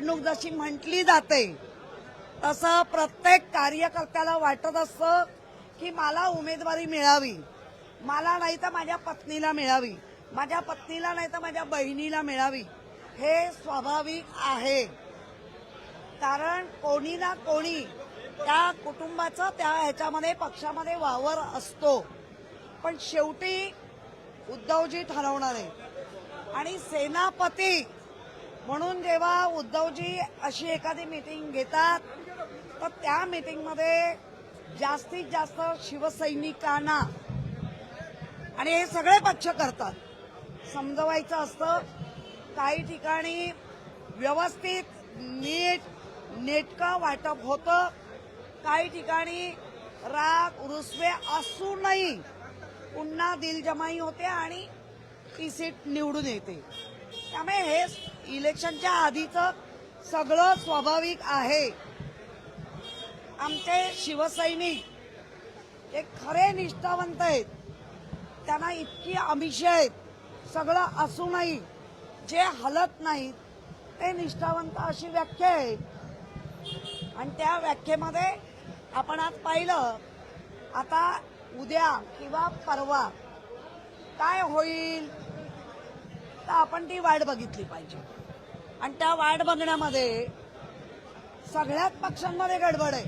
निवडणूक जशी म्हटली जाते तसं प्रत्येक कार्यकर्त्याला वाटत असतं की मला उमेदवारी मिळावी, मला नाही तर माझ्या पत्नीला मिळावी, माझ्या पत्नीला नाही तर माझ्या बहिणीला मिळावी. हे स्वाभाविक आहे, कारण कोणी ना कोणी त्या कुटुंबाचं त्या ह्याच्यामध्ये पक्षामध्ये वावर असतो. पण शेवटी उद्धवजी ठरवणार आहे. आणि सेनापती म्हणून जेव्हा उद्धवजी अशी एखादी मीटिंग घेतात तर त्या मीटिंगमध्ये जास्तीत जास्त शिवसैनिकांना, आणि हे सगळे पक्ष करतात, समजवायचं असतं. काही ठिकाणी व्यवस्थित नेटकं वाटप होतं, काही ठिकाणी राग रुसवे असूनही पुन्हा दिलजमाई होते आणि ती सीट निवडून येते. त्यामुळे हे इलेक्शनच्या आधीचं सगळं स्वाभाविक आहे. आमचे शिवसैनिक हे खरे निष्ठावंत आहेत, त्यांना इतकी आमिष आहेत, सगळं असूनही जे हलत नाहीत ते निष्ठावंत, अशी व्याख्या आहे. आणि त्या व्याख्येमध्ये आपण आज पाहिलं, आता उद्या किंवा परवा काय होईल तर आपण ती वाट बघितली पाहिजे. आणि त्या वाट बघण्यामध्ये सगळ्याच पक्षांमध्ये गडबड आहे.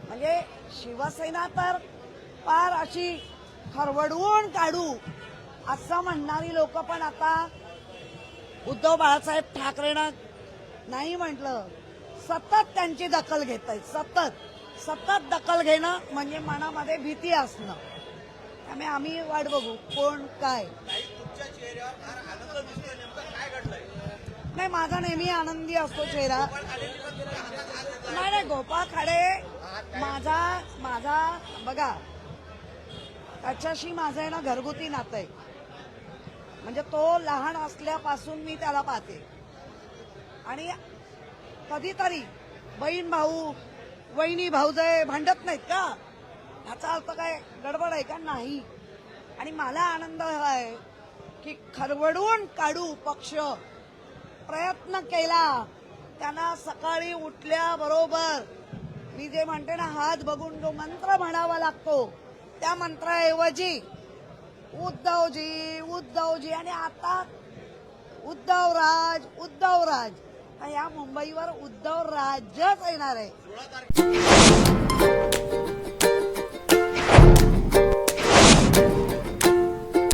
म्हणजे शिवसेना तर फार अशी खरवडवून काढू असं म्हणणारी लोक पण आता उद्धव बाळासाहेब ठाकरेंना नाही म्हटलं, सतत त्यांची दखल घेत आहेत. सतत दखल घेणं म्हणजे मनामध्ये भीती असणं. त्यामुळे आम्ही वाट बघू कोण काय. नाही, माझा नेहमी आनंदी असतो चेहरा. नाही, गोपाळ खाडे माझा बघा, त्याच्याशी माझं आहे ना घरगुती नातं आहे. म्हणजे तो लहान असल्यापासून मी त्याला पाहते. आणि कधीतरी बहीण भाऊ, वहिनी भाऊजय भांडत नाहीत का, ह्याचा अर्थ काय गडबड आहे का? नाही. आणि मला आनंद आहे की खरवडून काढू पक्ष प्रयत्न केला. त्यांना सकाळी उठल्याबरोबर मी जे म्हणते ना, हात बघून जो मंत्र म्हणावा लागतो, त्या मंत्राऐवजी उद्धवजी आणि आता उद्धवराज. या मुंबईवर उद्धव राजच येणार आहे.